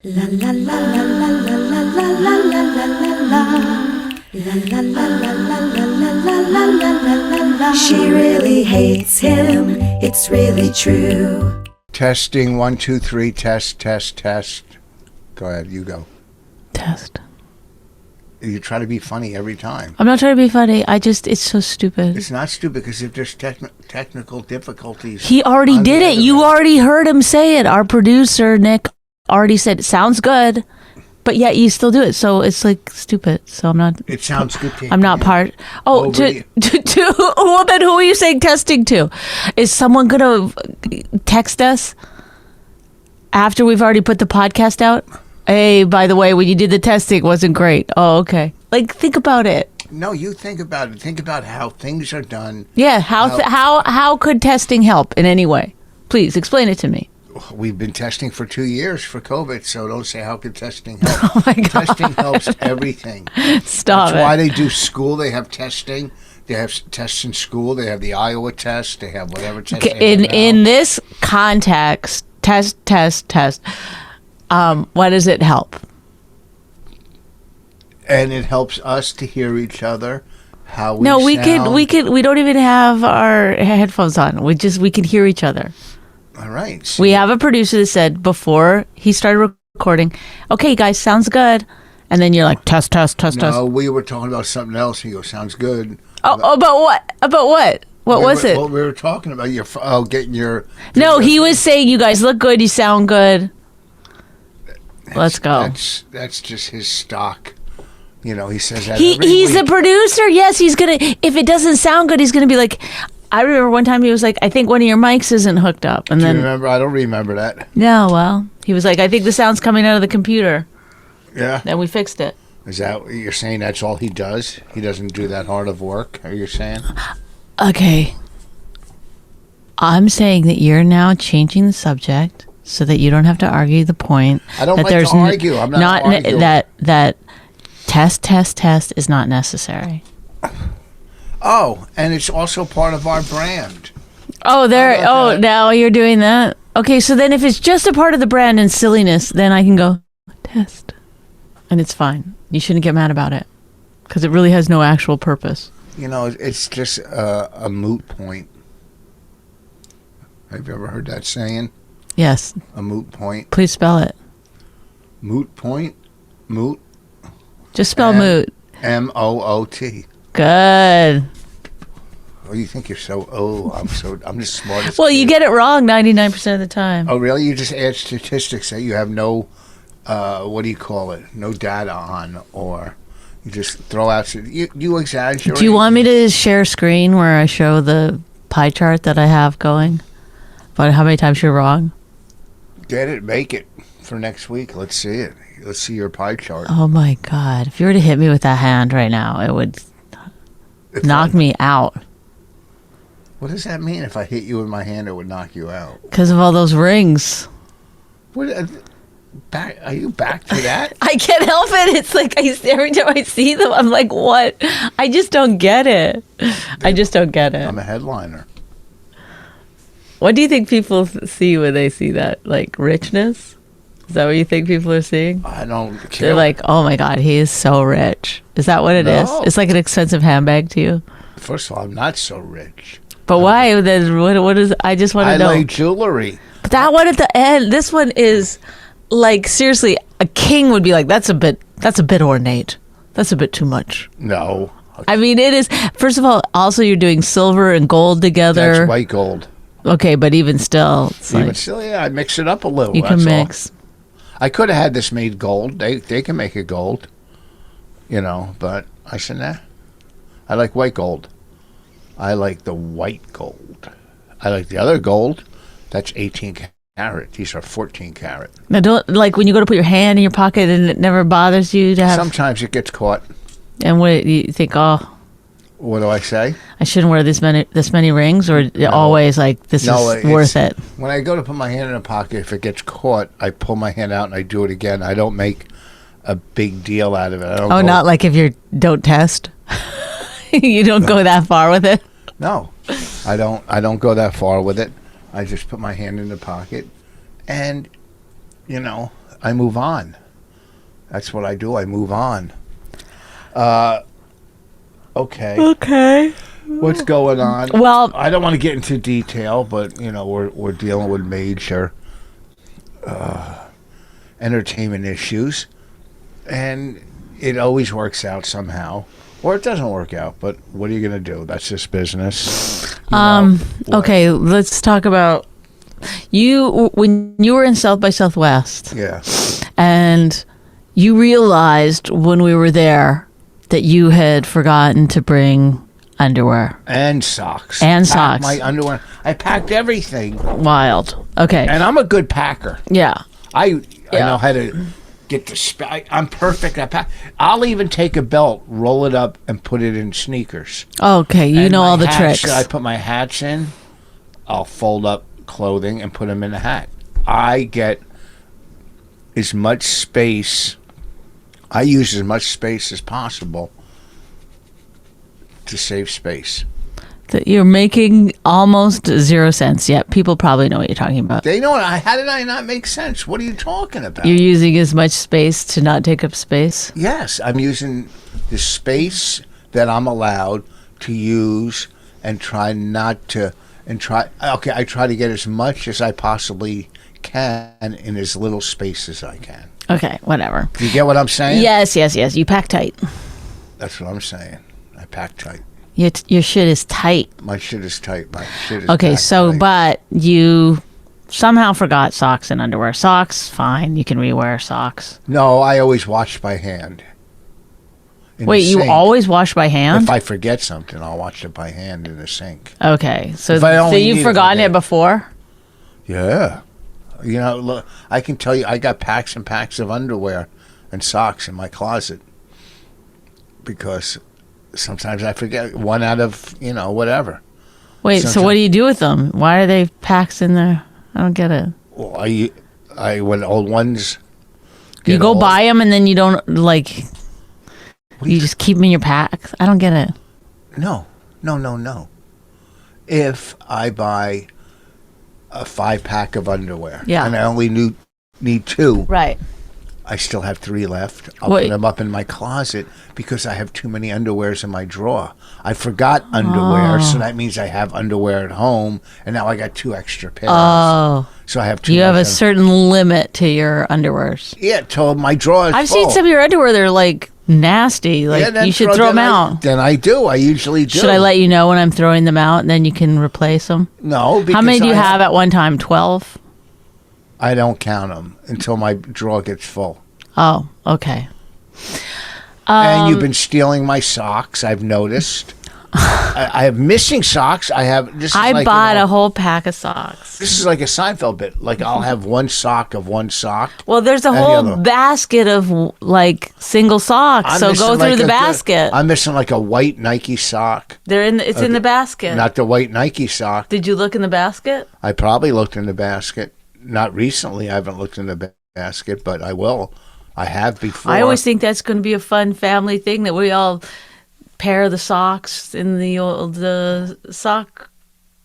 La la la la la la la la la la la la. La la la la la la la la la la la. She really hates him, it's really true. Testing, 1, 2, 3, test, test, test. Go ahead, you go. Test. You try to be funny every time. I'm not trying to be funny. It's so stupid. It's not stupid because if there's technical difficulties. He already did it. You already heard him say it. Our producer, Nick, already said, it sounds good, but yet you still do it. So it's like stupid. So I'm not. It sounds good to I'm not part. Oh, to well, then who are you saying testing to? Is someone going to text us after we've already put the podcast out? Hey, by the way, when you did the testing, it wasn't great. Oh, okay. Like, think about it. No, you think about it. Think about how things are done. Yeah, how could testing help in any way? Please explain it to me. We've been testing for 2 years for COVID, so don't say how could testing help. Oh my God. Testing helps everything. Stop That's it. why they do school. They have testing. They have tests in school. They have the Iowa test. They have whatever test. In this context, test. What does it help? And it helps us to hear each other. How we No, we sound. we don't even have our headphones on. We can hear each other. All right. So We have a producer that said before he started recording, "Okay, guys, sounds good." And then you're like, test. no, we were talking about something else. He goes, sounds good. About what? About what? What was it? What we were talking about, getting your... No, he was saying, "You guys look good. You sound good." Let's go. That's just his stock. You know, he says that He's week. the producer. Yes, he's gonna. If it doesn't sound good, he's gonna be like. I remember one time he was like, "I think one of your mics isn't hooked up," and Do you then remember? I don't remember that. no, well, he was like, "I think the sound's coming out of the computer." Yeah. Then we fixed it. Is that what you're saying? That's all he does? He doesn't do that hard of work? Are you saying? Okay. I'm saying that you're now changing the subject so that you don't have to argue the point. I don't that like to argue. I'm not arguing. that test is not necessary. Oh, and it's also part of our brand. Oh, there. How about that? Now you're doing that. Okay, so then if it's just a part of the brand and silliness, then I can go test, and it's fine. You shouldn't get mad about it because it really has no actual purpose. You know, it's just a moot point. Have you ever heard that saying? Yes. A moot point. Please spell it. Moot point. Moot. Just spell moot. M-O-O-T. Good. Oh, you think you're so? Oh, I'm just smart as. Well, you get it wrong 99% of the time. Oh, really? You just add statistics that you have no, what do you call it? No data on, or you just throw out. You exaggerate. Do you want me to share screen where I show the pie chart that I have going? About how many times you're wrong? Get it, make it for next week. Let's see it. Let's see your pie chart. Oh my God. If you were to hit me with that hand right now, it would knock me out. What does that mean? If I hit you with my hand, it would knock you out. Because of all those rings. What? Are you back to that? I can't help it. It's like every time I see them, I'm like, what? I just don't get it. I just don't get it. I'm a headliner. What do you think people see when they see that? Like richness? Is that what you think people are seeing? I don't care. They're like, oh my God, he is so rich. Is that what it is? No. It's like an expensive handbag to you? First of all, I'm not so rich. But why? Then what is? I just want to know. I like jewelry. But that one at the end, this one is like seriously. A king would be like, that's a bit ornate. That's a bit too much. No. I mean, it is. First of all, also you're doing silver and gold together. That's white gold. Okay, but even still, it's Even like, still, yeah, I mix it up a little. you can that's all. mix. I could have had this made gold. They can make it gold, you know. But I said, nah. I like white gold. I like the white gold. I like the other gold. That's 18 carat. These are 14 carat. Now, don't like when you go to put your hand in your pocket and it never bothers you to have. Sometimes it gets caught. And what you think? Oh, What do I say? I shouldn't wear this many rings, or always like this is worth it. When I go to put my hand in a pocket, if it gets caught, I pull my hand out and I do it again. I don't make a big deal out of it. I don't Oh, not like if you don't test. You don't go that far with it. No, I don't go that far with it. I just put my hand in the pocket, and you know, I move on. That's what I do. I move on. Okay. Okay. What's going on? Well, I don't want to get into detail, but we're dealing with major entertainment issues, and it always works out somehow, or it doesn't work out. But what are you going to do? That's just business. Okay, let's talk about you when you were in South by Southwest. Yeah. And you realized when we were there that you had forgotten to bring underwear. And socks. And Packed socks. my underwear. I packed everything. Wild. Okay. And I'm a good packer. Yeah. I know how to get the I'm perfect. I'll even take a belt, roll it up, and put it in sneakers. Okay, you And know my all the hats, tricks. I put my hats in. I'll fold up clothing and put them in a hat. I get as much space. I use as much space as possible to save space. That you're making almost 0 cents. Yet people probably know what you're talking about. They know. How did I not make sense? What are you talking about? You're using as much space to not take up space. Yes, I'm using the space that I'm allowed to use and try not to. I try to get as much as I possibly can in as little space as I can. Okay, whatever. You get what I'm saying? Yes. You pack tight. That's what I'm saying. I pack tight. Your shit is tight. My shit is tight. My shit is Okay, packed so tight. but you somehow forgot socks and underwear. Socks, fine. You can rewear socks. No, I always wash by hand. In Wait, the you sink. always wash by hand? If I forget something, I'll wash it by hand in the sink. Okay, so If I only you've need it forgotten for it that. before? Yeah. Look, I can tell you, I got packs and packs of underwear and socks in my closet because sometimes I forget one out of, whatever. Wait, so what do you do with them? Why are they packs in there? I don't get it. Well, when old ones You get go old- buy them and then you don't, like, you just keep them in your packs? I don't get it. No. If I buy a 5-pack of underwear and I only need 2, Right. I still have 3 left. I'll Wait. put them up in my closet because I have too many underwears in my drawer. I forgot underwear, so that means I have underwear at home, and now I got 2 extra pairs. Oh. So I have 2. You have a certain limit to your underwears. Yeah, till my drawer is I've full. seen some of your underwear, they're like nasty. Like, then you should throw them out. Then I do. I usually do. Should I let you know when I'm throwing them out and then you can replace them? No, because How many do you have at one time? 12? I don't count them until my drawer gets full. Oh, okay. And you've been stealing my socks, I've noticed. I have missing socks. I bought a whole pack of socks. This is like a Seinfeld bit. Like, I'll have one sock of one sock. Well, there's a And the whole other. basket of like single socks. I'm So missing go through like the a- basket. I'm missing like a white Nike sock. It's in the basket. Not the white Nike sock. Did you look in the basket? I probably looked in the basket. Not recently. I haven't looked in the basket, but I will. I have before. I always think that's going to be a fun family thing that we all pair the socks in the sock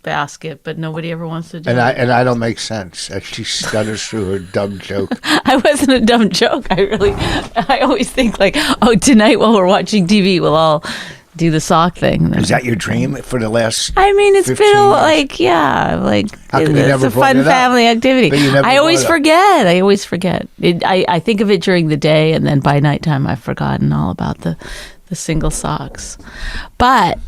basket, but nobody ever wants to do it. And I don't make sense as she stutters through her dumb joke. I wasn't a dumb joke. I always think like, oh, tonight while we're watching TV, we'll all do the sock thing. Is that your dream for the last? I mean, it's 15 been years? like, yeah, like How come you it's never a brought fun it up? family activity. But you never I always brought forget. I think of it during the day, and then by nighttime, I've forgotten all about the single socks. But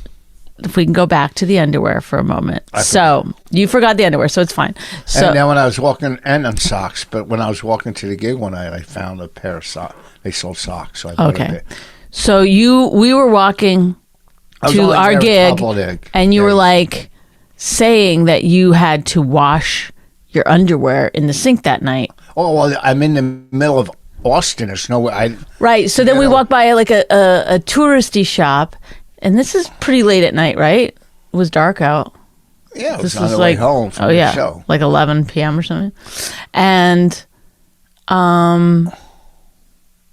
if we can go back to the underwear for a moment. So you forgot the underwear, so it's fine. So And then when I was walking, and on socks, but when I was walking to the gig one night, I found a pair of socks. They sold socks, so I bought okay. it. So we were walking I was to only our there a gig, couple of days. and you were like saying that you had to wash your underwear in the sink that night. Oh, well, I'm in the middle of Austin. There's nowhere. Right. So then we walked by like a touristy shop, and this is pretty late at night, right? It was dark out. Yeah, it was This on was the like way home from the show. like 11 p.m. or something. And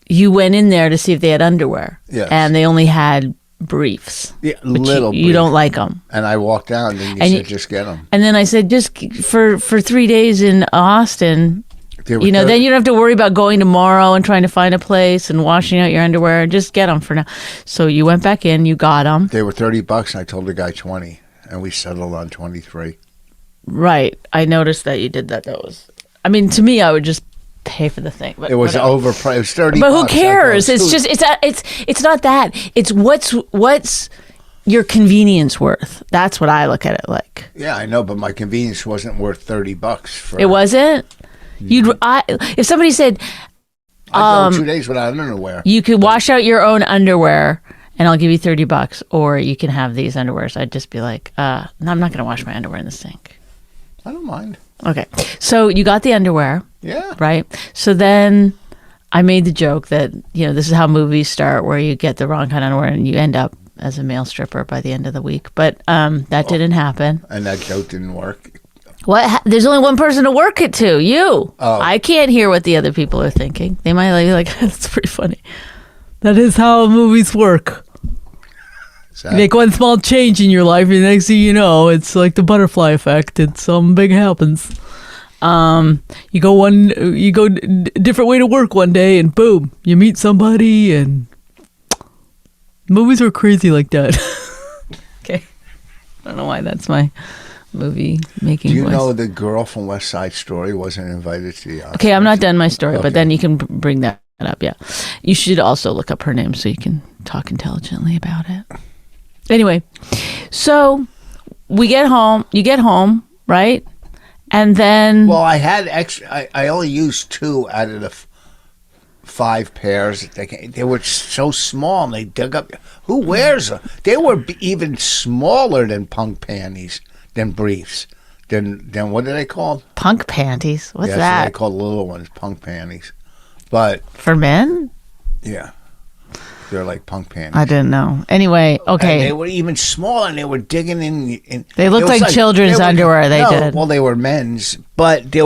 you went in there to see if they had underwear. Yes. And they only had briefs. Yeah, But little. you brief. don't like them. And I walked down, and you And said, you- "Just get them." And then I said, just for 3 days in Austin, They were You know, 30 then you don't have to worry about going tomorrow and trying to find a place and washing out your underwear. Just get them for now. So you went back in, you got them. They were $30, and I told the guy 20, and we settled on 23. Right. I noticed that you did that. That was, I mean, to me, I would just pay for the thing. But It was whatever. overpriced. It was 30. But who bucks. I cares? go, It's just it's not that. It's what's your convenience worth. That's what I look at it like. Yeah, I know, but my convenience wasn't worth $30 for. It wasn't. If somebody said I go 2 days without underwear. you could wash out your own underwear and I'll give you $30, or you can have these underwears, I'd just be like, no, I'm not going to wash my underwear in the sink. I don't mind. Okay, so you got the underwear. Yeah. Right. So then I made the joke that, you know, this is how movies start, where you get the wrong kind of underwear and you end up as a male stripper by the end of the week. But that didn't happen. And that joke didn't work. What? There's only one person to work it to, you. Oh. I can't hear what the other people are thinking. They might be like, that's pretty funny. That is how movies work. So, You make one small change in your life, and the next thing you know, it's like the butterfly effect. It's something big happens. You go different way to work one day, and boom, you meet somebody, and movies are crazy like that. Okay, I don't know why that's my movie making do you voice. know the girl from West Side Story wasn't invited to the Oscars? Okay, I'm not done my story, Okay. but then you can bring that up. Yeah, you should also look up her name so you can talk intelligently about it. Anyway, so we get home. You get home, right? And then Well, I had extra. I only used 2 out of the 5 pairs. They were so small, and they dug up. Who wears them? They were even smaller than punk panties, than briefs, than what are they called? punk panties. What's Yeah, that? So they call the little ones punk panties. But For men? yeah, they're like punk panties. I didn't know. Anyway, And okay. they were even smaller, and they were digging in. They looked it was like children's they were- underwear, they no, did. Well, they were men's, but they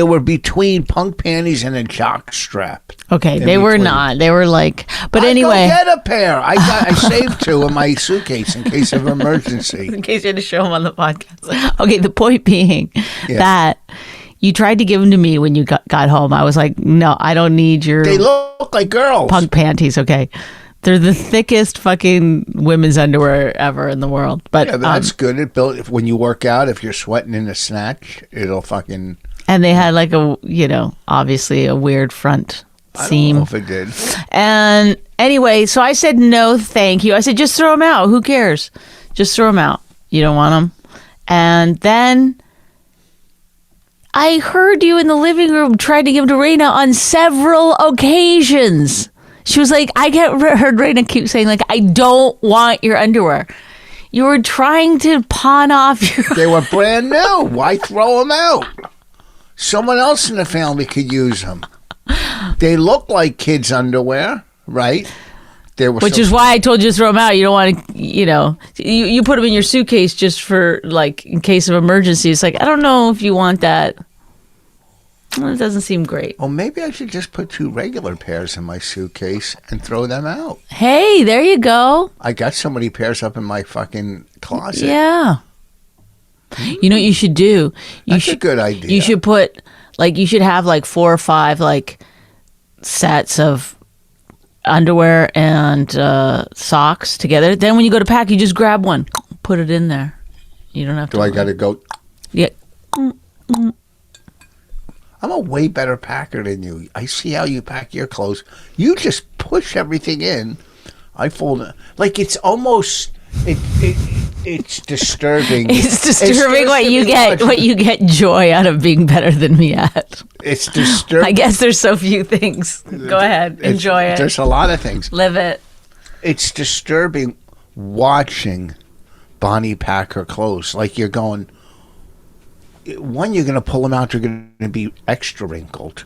were between punk panties and a jock strap. Okay, in they were between. not. They were like, but I anyway. go get a pair. I saved 2 in my suitcase in case of emergency. In case you had to show them on the podcast. Okay, the point being Yeah. that you tried to give them to me when you got home. I was like, no, I don't need your They look like girls. punk panties. Okay, they're the thickest fucking women's underwear ever in the world. But Yeah, but that's good. It built when you work out. If you're sweating in a snatch, it'll fucking. and they had like a, you know, obviously a weird front I seam. don't know if it did. And anyway, so I said, no, thank you. I said, just throw them out. Who cares? Just throw them out. You don't want them. And then I heard you in the living room trying to give them to Raina on several occasions. She was like, heard Raina keep saying, like, I don't want your underwear. You were trying to pawn off your. They were brand new. Why throw them out? Someone else in the family could use them. They look like kids' underwear, right? They were Which so- is why I told you to throw them out. You don't want to, you know, you put them in your suitcase just for, like, in case of emergency. It's like, I don't know if you want that. Well, it doesn't seem great. Well, maybe I should just put 2 regular pairs in my suitcase and throw them out. Hey, there you go. I got so many pairs up in my fucking closet. Yeah. You know what you should do? You That's a good idea. You should put, like, you should have like 4 or 5 like sets of underwear and socks together. Then when you go to pack, you just grab one, put it in there. You don't have to. Do I got to go? Yeah. I'm a way better packer than you. I see how you pack your clothes. You just push everything in. I fold it. Like it's almost it's disturbing. It's disturbing what you disturbing get. What you get joy out of being better than me at. It's disturbing. I guess there's so few things. Go ahead, enjoy it, There's a lot of things. live it. It's disturbing watching Bonnie pack her clothes. Like you're going. One, you're going to pull them out. They're going to be extra wrinkled.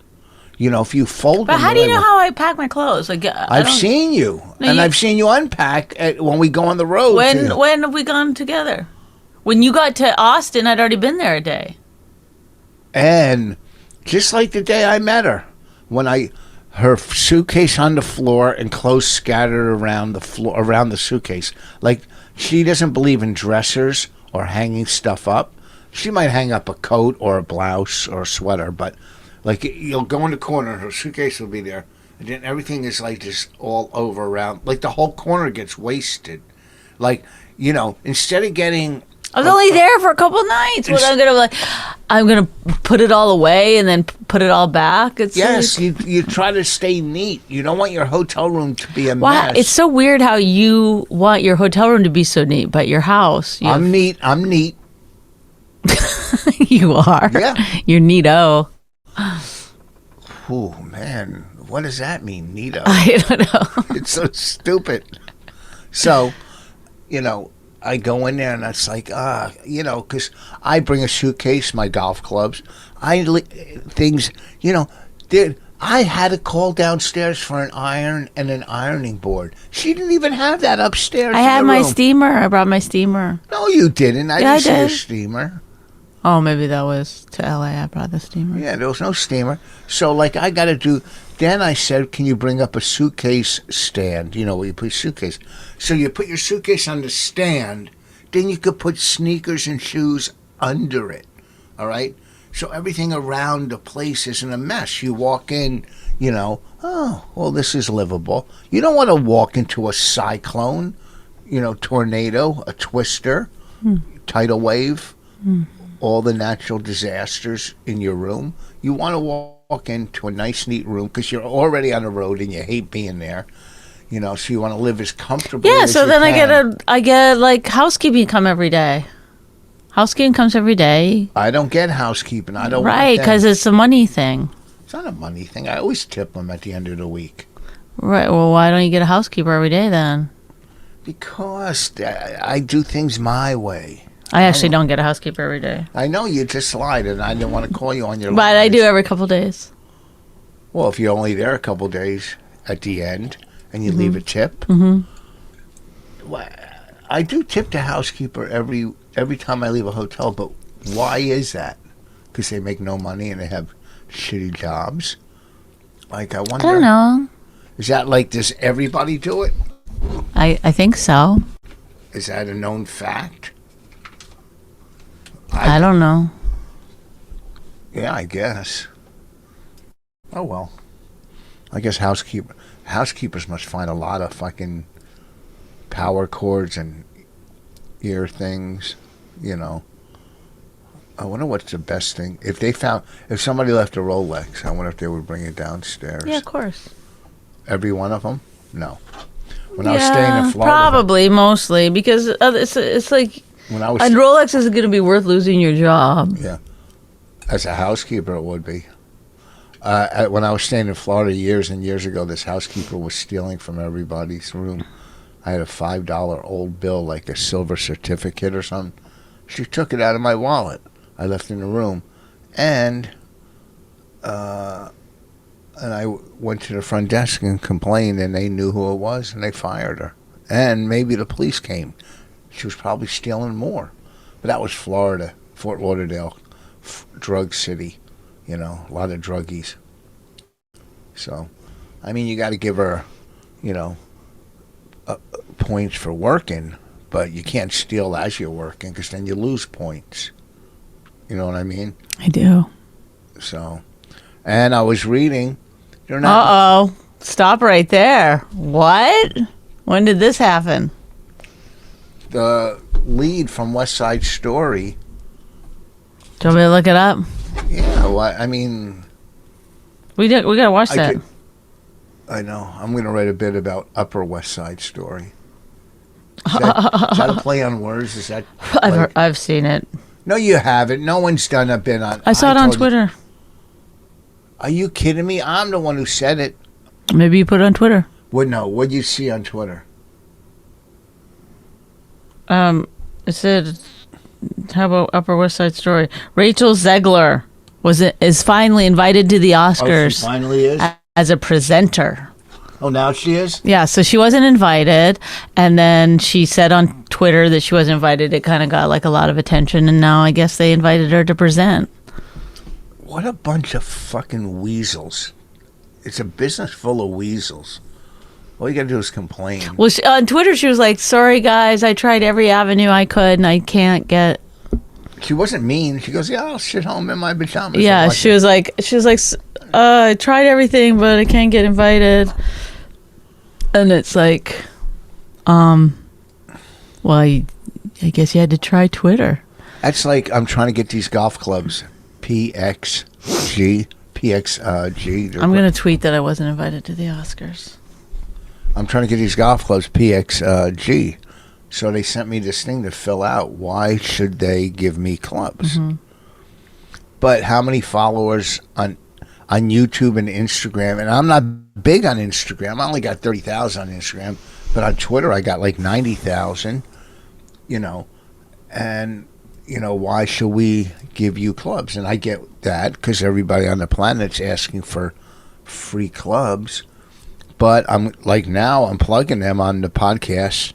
You know, if you fold But them. how do you the way- know how I pack my clothes? Like I've seen you, and you- I've seen you unpack when we go on the road. too. When have we gone together? When you got to Austin, I'd already been there a day. And just like the day I met her, her suitcase on the floor and clothes scattered around the floor, around the suitcase. Like she doesn't believe in dressers or hanging stuff up. She might hang up a coat or a blouse or a sweater, but Like you'll go in the corner, her suitcase will be there, and then everything is like just all over around. Like the whole corner gets wasted. Like, instead of getting. I was only there for a couple nights. I'm gonna put it all away and then put it all back. It's yes, you try to stay neat. You don't want your hotel room to be a wow, mess. it's so weird how you want your hotel room to be so neat, but your house. I'm neat. You are. Yeah. You're neato. Oh man, what does that mean, neato? I don't know. It's so stupid. So, I go in there and it's like, because I bring a suitcase, my golf clubs, things, I had to call downstairs for an iron and an ironing board. She didn't even have that upstairs. I had my steamer. I brought my steamer. No, you didn't. I didn't see a steamer. Oh, maybe that was to LA. I brought the steamer. Yeah, there was no steamer. So, I got to do. Then I said, can you bring up a suitcase stand? Where you put your suitcase. So you put your suitcase on the stand. Then you could put sneakers and shoes under it. All right? So everything around the place isn't a mess. You walk in, oh, well, this is livable. You don't want to walk into a cyclone, tornado, a twister, tidal wave. All the natural disasters in your room. You want to walk into a nice, neat room because you're already on the road and you hate being there. So you want to live as comfortably as so you then can. I get like housekeeping come every day. Housekeeping comes every day. I don't get housekeeping. I don't Right, because it's a money thing. It's not a money thing. I always tip them at the end of the week. Right, well, why don't you get a housekeeper every day then? Because I do things my way. I actually don't get a housekeeper every day. I know you just lied, and I didn't want to call you on your But lies. I do every couple days. Well, if you're only there a couple days at the end and you leave a tip, well, I do tip the housekeeper every time I leave a hotel. But why is that? Because they make no money and they have shitty jobs. I wonder. I don't know. Is that does everybody do it? I think so. Is that a known fact? I don't know. Yeah, I guess. Oh well. I guess housekeepers must find a lot of fucking power cords and ear things, I wonder what's the best thing. If somebody left a Rolex, I wonder if they would bring it downstairs. Yeah, of course. Every one of them? No. When I was staying in Florida. Probably, mostly, because it's like When I was a Rolex isn't going to be worth losing your job. Yeah. As a housekeeper, it would be. When I was staying in Florida years and years ago, this housekeeper was stealing from everybody's room. I had a $5 old bill, like a silver certificate or something. She took it out of my wallet. I left it in the room. And I went to the front desk and complained, and they knew who it was, and they fired her. And maybe the police came. She was probably stealing more. But that was Florida, Fort Lauderdale, drug city, a lot of druggies. So, you got to give her, points for working, but you can't steal as you're working because then you lose points. You know what I mean? I do. So, and I was reading. They're not. Uh-oh. Stop right there. What? When did this happen? The lead from West Side Story. Do you want me to look it up? Yeah, We gotta watch that. I know. I'm going to write a bit about Upper West Side Story. Is that a play on words? Is that? I've seen it. No, you haven't. No one's done a bit on. I saw it on Twitter. Are you kidding me? I'm the one who said it. Maybe you put it on Twitter. What'd you see on Twitter? It said, how about Upper West Side Story? Rachel Zegler is finally invited to the Oscars. Oh, she finally is? As a presenter. Oh, now she is? Yeah, so she wasn't invited, and then she said on Twitter that she wasn't invited. It kind of got a lot of attention, and now I guess they invited her to present. What a bunch of fucking weasels. It's a business full of weasels. All you gotta do is complain. Well, on Twitter, she was like, sorry, guys, I tried every avenue I could, and I can't get... She wasn't mean. She goes, yeah, I'll sit home in my pajamas. Yeah, she was like, I tried everything, but I can't get invited. And it's like, well, I guess you had to try Twitter. That's like I'm trying to get these golf clubs, PXG. I'm going to tweet that I wasn't invited to the Oscars. I'm trying to get these golf clubs, PXG. So they sent me this thing to fill out. Why should they give me clubs? Mm-hmm. But how many followers on YouTube and Instagram? And I'm not big on Instagram. I only got 30,000 on Instagram. But on Twitter, I got like 90,000. And why should we give you clubs? And I get that because everybody on the planet's asking for free clubs. But I'm plugging them on the podcast,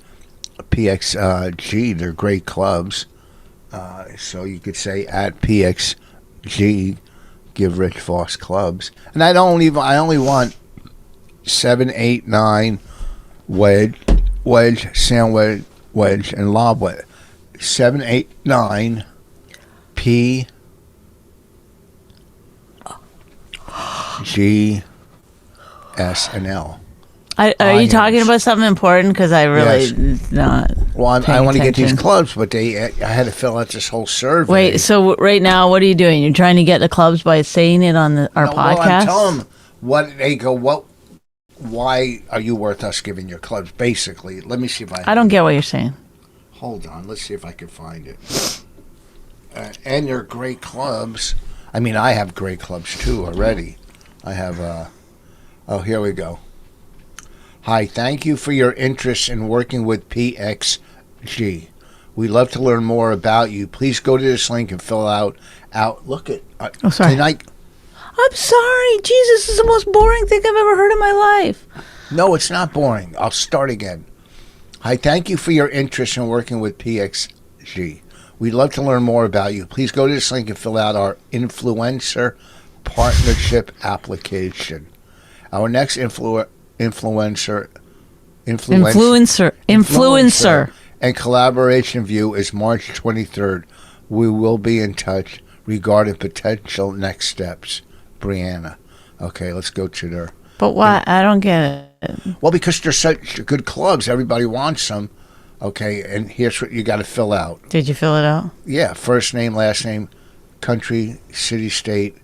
PXG. They're great clubs. So you could say at PXG, give Rich Voss clubs. And I only want 7, 8, 9 wedge, sand wedge, and lob wedge. 7, 8, 9 P G S and L. Are you talking about something important? Because I really not. Well, I want to get these clubs, but I had to fill out this whole survey. Wait, so right now, what are you doing? You're trying to get the clubs by saying it on our podcast? Well, I'm telling them what they go. Why are you worth us giving your clubs? Basically, let me see if I don't get what you're saying. Hold on, let's see if I can find it. And they're great clubs. I mean, I have great clubs too already. I have. Here we go. Hi, thank you for your interest in working with PXG. We'd love to learn more about you. Please go to this link and fill out. Look at. Sorry. I'm sorry. Jesus, this is the most boring thing I've ever heard in my life. No, it's not boring. I'll start again. Hi, thank you for your interest in working with PXG. We'd love to learn more about you. Please go to this link and fill out our influencer partnership application. Our next influencer and collaboration view is March 23rd. We will be in touch regarding potential next steps. Brianna. Okay, let's go to their. But why? I don't get it. Well, because they're such good clubs. Everybody wants them. Okay, and here's what you got to fill out. Did you fill it out? Yeah, first name, last name, country, city, state,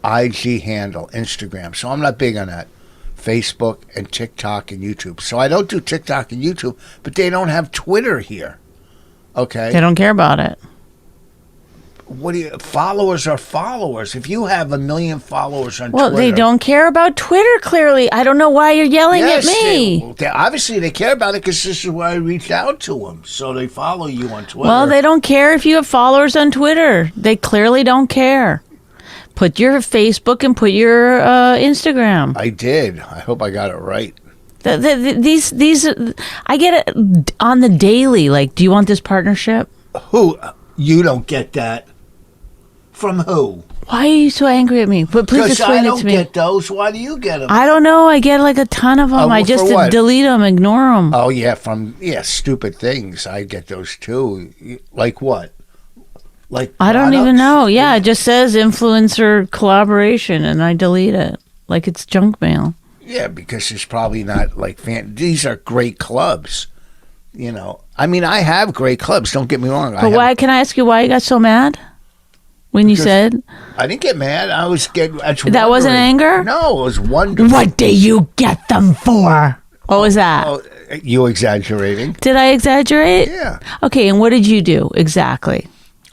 IG handle, Instagram. So I'm not big on that. Facebook and TikTok and YouTube. So I don't do TikTok and YouTube, but they don't have Twitter here. Okay? They don't care about it. Followers are followers. If you have 1 million followers on Twitter. Well, they don't care about Twitter, clearly. I don't know why you're yelling at me. Obviously, they care about it because this is why I reached out to them. So they follow you on Twitter. Well, they don't care if you have followers on Twitter. They clearly don't care. Put your Facebook and put your Instagram. I did. I hope I got it right. These, I get it on the daily. Like, do you want this partnership? Who? You don't get that. From who? Why are you so angry at me? But please explain it to me. I don't get those. Why do you get them? I don't know. I get like a ton of them. I just delete them, ignore them. Oh, yeah. Stupid things. I get those too. Like what? Like I don't even know. Yeah, it just says influencer collaboration, and I delete it. Like it's junk mail. Yeah, because it's probably not like these are great clubs. I mean, I have great clubs. Don't get me wrong. But why? Can I ask you why you got so mad? When you said? I didn't get mad. I was getting. That wasn't anger? No, it was wonderful. What do you get them for? What was that? Oh, you exaggerating. Did I exaggerate? Yeah. Okay, and what did you do exactly?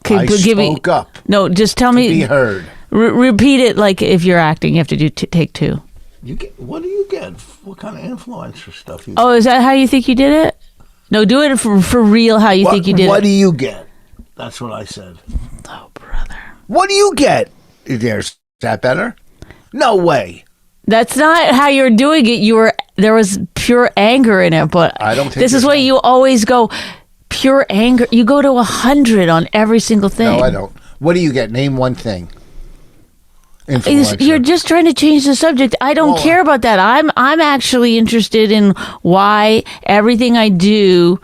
I spoke up. No, just tell me. To be heard. Repeat it like if you're acting. You have to do take two. What do you get? What kind of influencer stuff you get? Oh, is that how you think you did it? No, do it for real how you think you did it. What do you get? That's what I said. Oh, brother. What do you get? Is that better? No way. That's not how you're doing it. There was pure anger in it, but I don't think this is why you always go pure anger. You go to 100 on every single thing. No, I don't. What do you get? Name one thing. You're just trying to change the subject. I don't care about that. I'm actually interested in why everything I do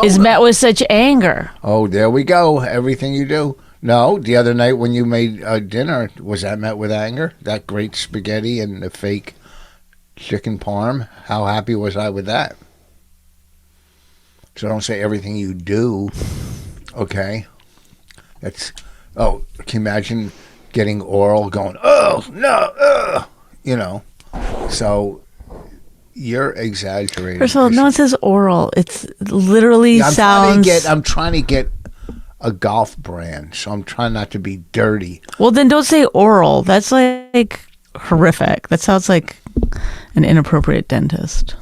is met with such anger. Oh, there we go. Everything you do. No, the other night when you made dinner, was that met with anger? That great spaghetti and the fake chicken parm? How happy was I with that? So don't say everything you do, okay? Can you imagine getting oral going, oh, no, you know? So you're exaggerating. First of all, no one says oral. It's literally sounds... I'm trying to get a golf brand, so I'm trying not to be dirty. Well, then don't say oral. That's like horrific. That sounds like an inappropriate dentist.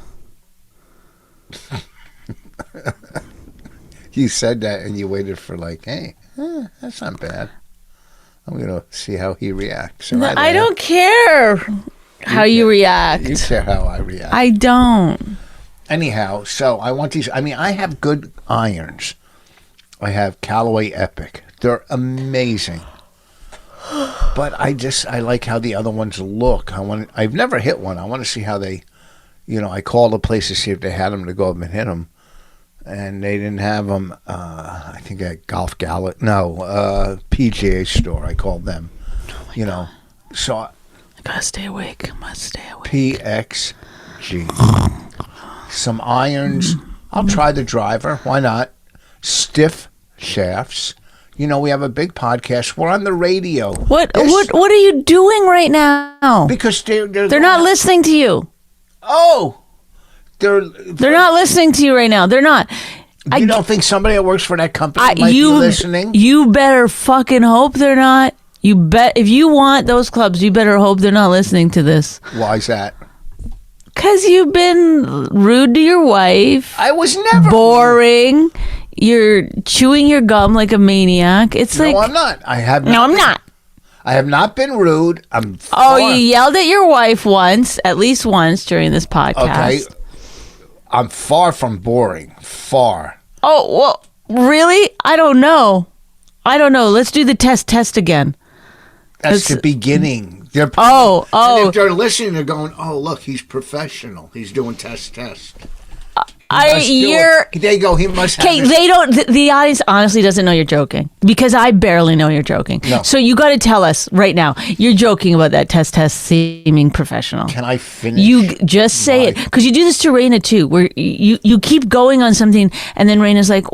You said that and you waited for like, hey, that's not bad. I'm going to see how he reacts. No, I don't care how you react. You care how I react. I don't. Anyhow, so I want these. I mean, I have good irons. I have Callaway Epic. They're amazing. But I like how the other ones look. I've never hit one. I want to see how they, I called a place to see if they had them to go up and hit them. And they didn't have them, I think at PGA store. I called them, God. So I gotta stay awake. I must stay awake. PXG. Some irons. I'll try the driver. Why not? Stiff shafts. We have a big podcast. We're on the radio. What are you doing right now? Because they're not listening to you. Oh. They're not listening to you right now. They're not. You don't think somebody that works for that company might be listening? You better fucking hope they're not. You bet. If you want those clubs, you better hope they're not listening to this. Why is that? Because you've been rude to your wife. I was never boring. You're chewing your gum like a maniac. No, I'm not. I'm not. I have not been rude. You yelled at your wife once, at least once during this podcast. Okay. I'm far from boring. Far. Oh, well, really? I don't know. Let's do the test again. That's the beginning. And if they're listening, they're going, oh, look, he's professional. He's doing test. They go, he must have. Okay, they don't. The audience honestly doesn't know you're joking because I barely know you're joking. No. So you got to tell us right now. You're joking about that test seeming professional. Can I finish? You just say it because you do this to Raina too, where you keep going on something and then Raina's like,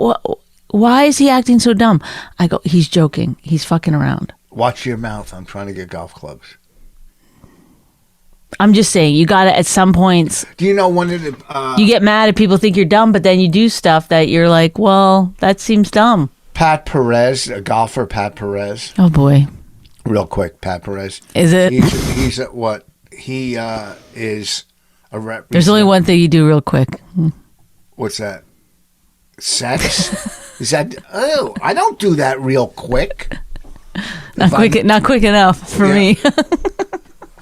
why is he acting so dumb? I go, he's joking. He's fucking around. Watch your mouth. I'm trying to get golf clubs. I'm just saying, you got to, at some points... Do you know one of the... you get mad if people think you're dumb, but then you do stuff that you're like, well, that seems dumb. Pat Perez, a golfer, Pat Perez. Oh, boy. Real quick, Pat Perez. Is it? He's at what? He is a rep... There's only one thing you do real quick. What's that? Sex? Is that... Oh, I don't do that real quick. Not quick enough for me.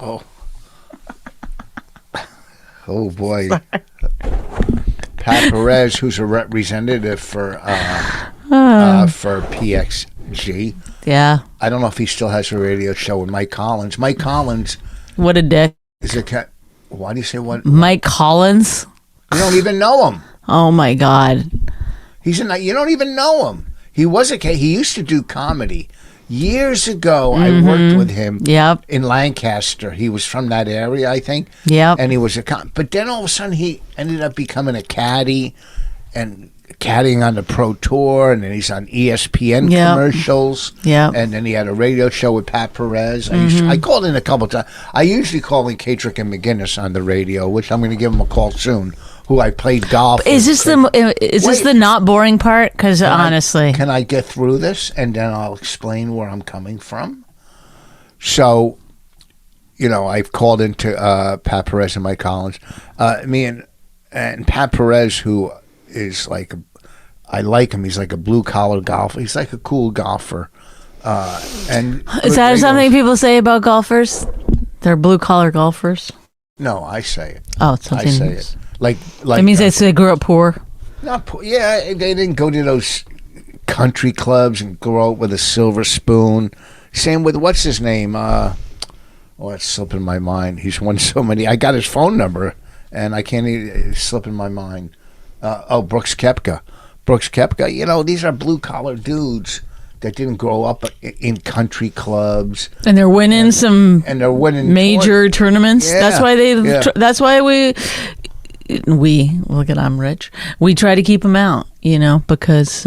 Oh. Oh boy, Pat Perez, who's a representative for PXG. Yeah. I don't know if he still has a radio show with Mike Collins. Mike Collins. What a dick. Is a cat. Why do you say what? Mike Collins. You don't even know him. Oh my God. You don't even know him. He was he used to do comedy. Years ago, I worked with him in Lancaster. He was from that area, I think. Yep. And he was but then all of a sudden he ended up becoming a caddy and caddying on the Pro Tour, and then he's on ESPN commercials. Yeah. And then he had a radio show with Pat Perez. I called in a couple times. I usually call in Katrick and McGinnis on the radio, which I'm going to give him a call soon. Who I played golf with. Is this the not boring part? Because honestly, can I get through this and then I'll explain where I'm coming from? So, I've called into Pat Perez and Mike Collins. Me and Pat Perez, who is I like him. He's like a blue collar golfer. He's like a cool golfer. And is that something people say about golfers? They're blue collar golfers. No, I say it. Oh, it's something. I say it. Like that means they grew up poor. Not poor. Yeah, they didn't go to those country clubs and grow up with a silver spoon. Same with what's his name? It's slipping my mind. He's won so many. I got his phone number, and I can't even. It's slipping my mind. Brooks Koepka. Brooks Koepka. These are blue collar dudes that didn't grow up in country clubs. And they're winning And they're winning major tournaments. Yeah, That's why yeah. That's why we look at I'm rich. We try to keep them out, because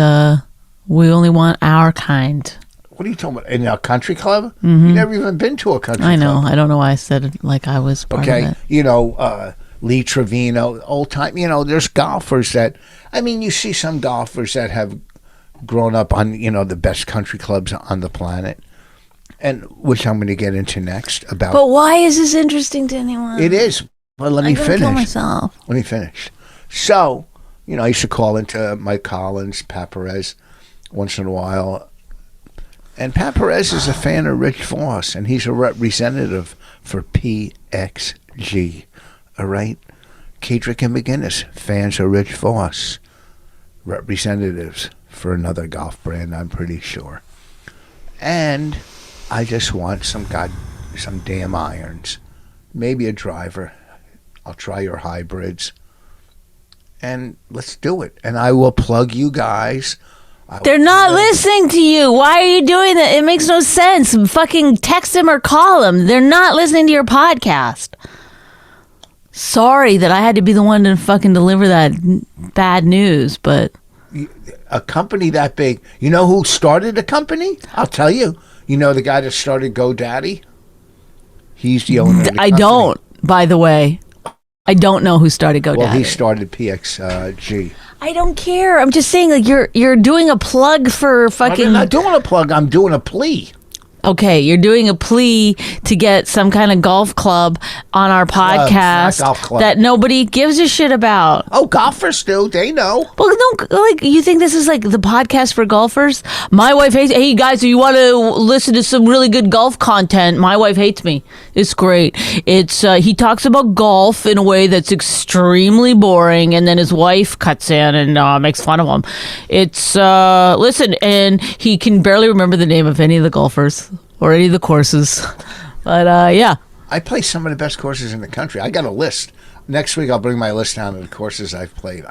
we only want our kind. What are you talking about? In a country club? You never even been to a country club. I know. I don't know why I said it like I was part of it. Lee Trevino, old time. There's golfers that, you see some golfers that have grown up on, the best country clubs on the planet, and which I'm going to get into next about. But why is this interesting to anyone? It is. But let me finish. Kill myself. Let me finish. So, I used to call into Mike Collins, Pat Perez, once in a while. And Pat Perez is a fan of Rich Voss, and he's a representative for PXG. All right? Kedrick and McGinnis, fans of Rich Voss. Representatives for another golf brand, I'm pretty sure. And I just want some damn irons. Maybe a driver. I'll try your hybrids. And let's do it. And I will plug you guys. They're not listening to you. Why are you doing that? It makes no sense. Fucking text them or call them. They're not listening to your podcast. Sorry that I had to be the one to fucking deliver that bad news, but... A company that big. You know who started the company? I'll tell you. You know the guy that started GoDaddy? He's the owner of the company. I don't, by the way. I don't know who started GoDaddy. Well, he started PXG. I don't care. I'm just saying, like, you're doing a plug for fucking... I'm not doing a plug. I'm doing a plea. Okay, you're doing a plea to get some kind of golf club on our podcast golf club. that nobody gives a shit about. Oh, golfers do. They know. Well, no, like, you think this is like the podcast for golfers? My wife hates... Hey, guys, if you want to listen to some really good golf content, my wife hates me. It's great. It's he talks about golf in a way that's extremely boring, and then his wife cuts in and makes fun of him. It's... listen, and he can barely remember the name of any of the golfers or any of the courses. But, yeah. I play some of the best courses in the country. I got a list. Next week, I'll bring my list down of the courses I've played.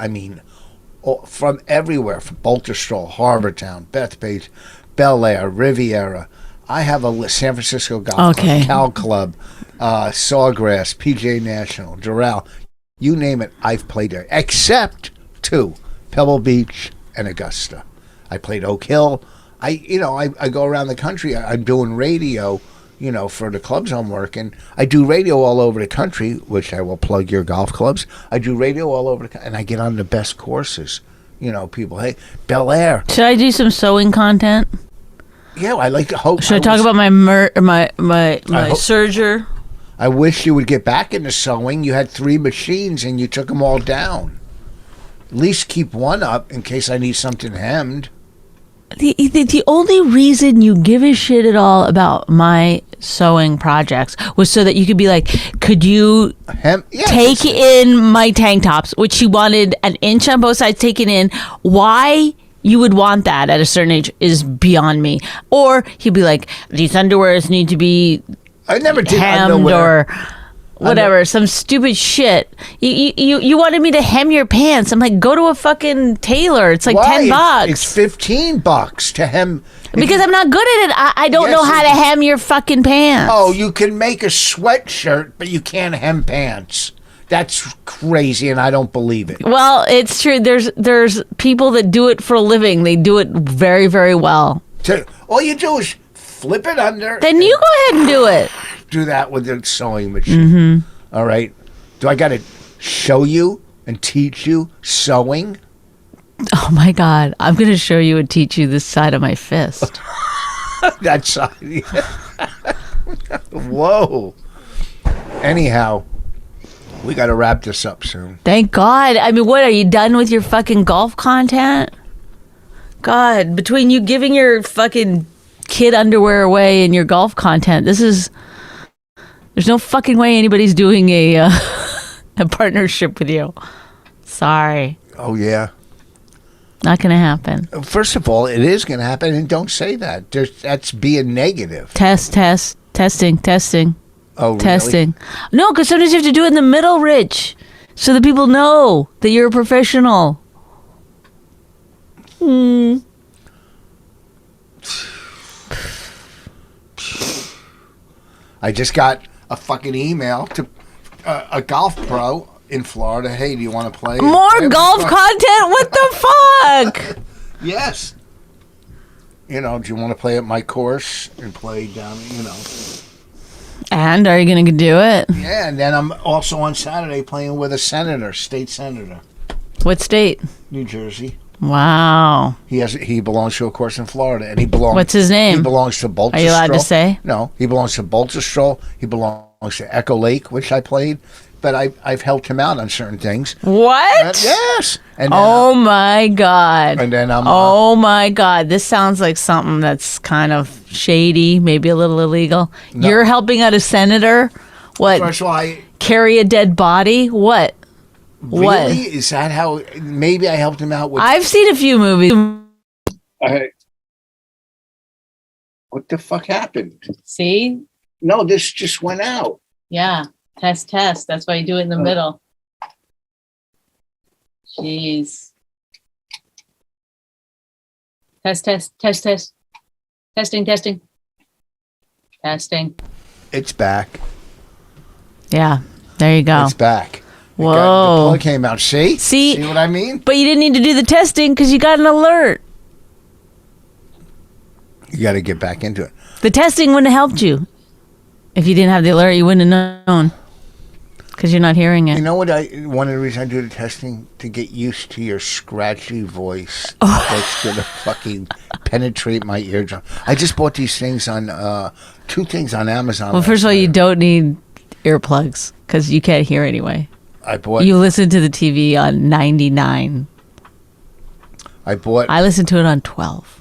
From everywhere, from Baltusrol, Harbortown, Bethpage, Bel Air, Riviera. I have a list. San Francisco Golf Club, Cal Club, Sawgrass, PGA National, Doral. You name it, I've played there. Except 2, Pebble Beach and Augusta. I played Oak Hill. I go around the country. I'm doing radio, for the clubs I'm working. I do radio all over the country, which I will plug your golf clubs. I do radio all over the country, and I get on the best courses. People, hey, Bel Air. Should I do some sewing content? Yeah, I like to hope. Should I talk about my serger? I wish you would get back into sewing. You had 3 machines, and you took them all down. At least keep one up in case I need something hemmed. The only reason you give a shit at all about my sewing projects was so that you could be like, could you take in my tank tops, which she wanted an inch on both sides taken in. Why you would want that at a certain age is beyond me. Or he'd be like, these underwears need to be I never did hemmed underwear. or whatever, some stupid shit. You wanted me to hem your pants. I'm like, go to a fucking tailor. It's like Why? $10. It's $15 to hem. Because I'm not good at it. I don't know how to hem your fucking pants. Oh, you can make a sweatshirt, but you can't hem pants. That's crazy, and I don't believe it. Well, it's true. There's people that do it for a living. They do it very, very well. All you do is flip it under. Then you go ahead and do it. Do that with the sewing machine. Mm-hmm. All right. Do I got to show you and teach you sewing? Oh my God! I'm going to show you and teach you this side of my fist. That side. Whoa. Anyhow, we got to wrap this up soon. Thank God. I mean, what, are you done with your fucking golf content? God, between you giving your fucking kid underwear away and your golf content, there's no fucking way anybody's doing a partnership with you. Sorry. Oh, yeah. Not going to happen. First of all, it is going to happen, and don't say that. That's being negative. Testing. Oh, really? Testing. No, because sometimes you have to do it in the middle, Rich, so that people know that you're a professional. I just got a fucking email to a golf pro in Florida. Hey, do you want to play? More golf content? What the fuck? Yes. You know, do you want to play at my course and play down, you know? And are you going to do it? Yeah, and then I'm also on Saturday playing with a senator, state senator. What state? New Jersey. Wow. He belongs to a course in Florida, and he belongs. What's his name? He belongs to Baltusrol. Are you allowed to say? No, he belongs to Baltusrol. He belongs to Echo Lake, which I played, but I've helped him out on certain things. What? Yes. And then, oh my God. And then oh my God. This sounds like something that's kind of shady, maybe a little illegal. No. You're helping out a senator? What? First of all, carry a dead body? What? really? What? Is that how? Maybe I helped him out with. I've seen a few movies. What the fuck happened? See? No, this just went out. Yeah. Test. That's why you do it in the middle. Jeez. Test. Testing. It's back. Yeah. There you go. It's back. Whoa. The plug came out. See See what I mean? But you didn't need to do the testing because you got an alert. You got to get back into it. The testing wouldn't have helped you. If you didn't have the alert, you wouldn't have known. Because you're not hearing it. You know what? One of the reasons I do the testing to get used to your scratchy voice. That's gonna fucking penetrate my eardrum. I just bought these things on 2 things on Amazon. Well, first of all, you don't need earplugs because you can't hear anyway. You listen to the TV on 99. I listen to it on 12.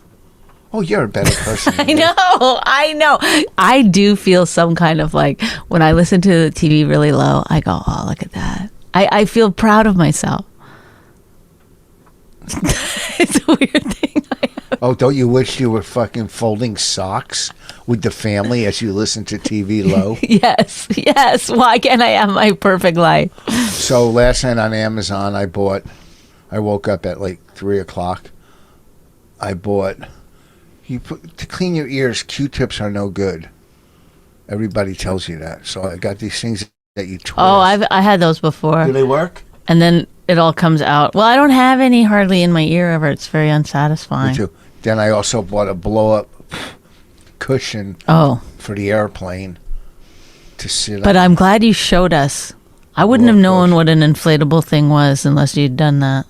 Oh, you're a better person. I know. I do feel some kind of like when I listen to the TV really low, I go, oh, look at that. I feel proud of myself. It's a weird thing. Oh, don't you wish you were fucking folding socks with the family as you listen to TV low? Yes. Why can't I have my perfect life? So last night on Amazon, I woke up at like 3 o'clock. I bought... to clean your ears, Q-tips are no good. Everybody tells you that. So I got these things that you twist. Oh, I had those before. Do they work? And then it all comes out. Well, I don't have any hardly in my ear ever. It's very unsatisfying. Me too. Then I also bought a blow-up cushion for the airplane to sit on. But I'm glad you showed us. I wouldn't have known what an inflatable thing was unless you'd done that.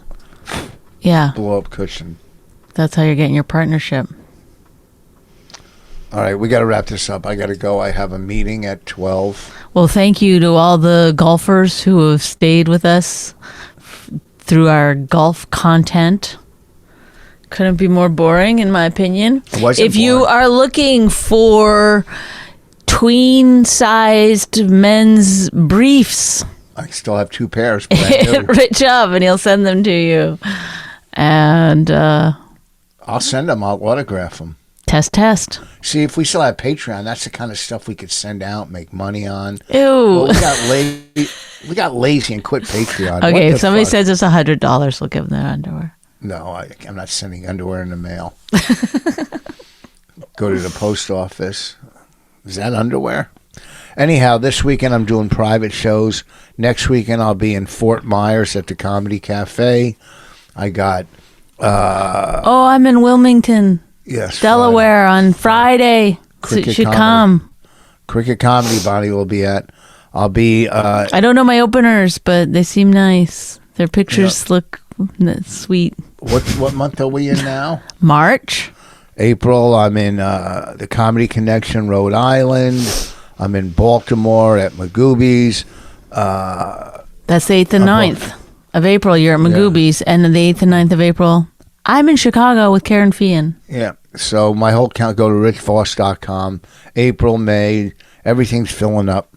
Yeah. Blow-up cushion. That's how you're getting your partnership. All right, we got to wrap this up. I got to go. I have a meeting at 12. Well, thank you to all the golfers who have stayed with us through our golf content. Couldn't be more boring, in my opinion. It wasn't if you boring. are looking for tween-sized men's briefs, I still have 2 pairs. Brand new. Rich up, and he'll send them to you. And I'll send them. I'll autograph them. Test. See, if we still have Patreon, that's the kind of stuff we could send out, make money on. Ew. Well, we got lazy and quit Patreon. Okay, if somebody sends us $100, we'll give them their underwear. No, I'm not sending underwear in the mail. Go to the post office. Is that underwear? Anyhow, this weekend I'm doing private shows. Next weekend I'll be in Fort Myers at the Comedy Cafe. I got... I'm in Wilmington. Yes, Delaware on Friday. So you should come. Cricket Comedy Bonnie will be at. I'll be... I don't know my openers, but they seem nice. Their pictures look sweet. What month are we in now? March. April, I'm in the Comedy Connection, Rhode Island. I'm in Baltimore at Magoobies. That's the 8th and 9th of April. You're at Magoobies. And the 8th and 9th of April, I'm in Chicago with Karen Feehan. Yeah. So my whole count, go to richvoss.com. April, May, everything's filling up.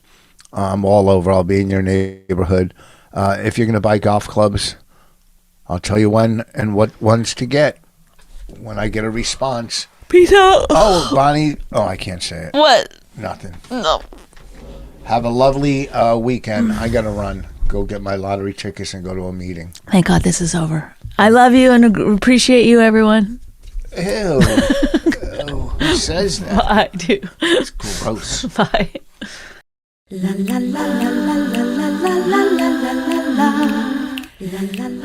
All over. I'll be in your neighborhood. If you're going to buy golf clubs, I'll tell you when and what ones to get when I get a response. Peace out. Oh, Bonnie. Oh, I can't say it. What? Nothing. No. Have a lovely weekend. I got to run. Go get my lottery tickets and go to a meeting. Thank God this is over. I love you and appreciate you, everyone. Ew. Who says that? I do. It's gross. Bye.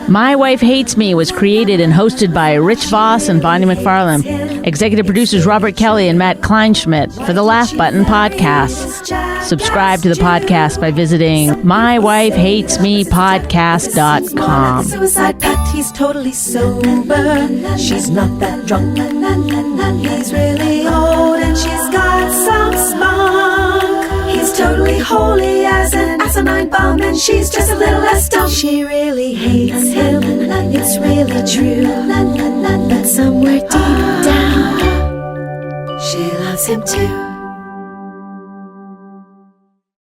My Wife Hates Me was created and hosted by Rich Voss and Bonnie McFarlane. Executive producers Robert Kelly and Matt Kleinschmidt for the Laugh Button Podcast. Subscribe to the podcast by visiting mywifehatesmepodcast.com. Suicide pact, he's totally sober. She's not that drunk. He's really old and she's got some spunk. He's totally holy as an asinine bomb, and she's just a little less dumb. She really hates him, it's really true. But somewhere deep down, she loves him too.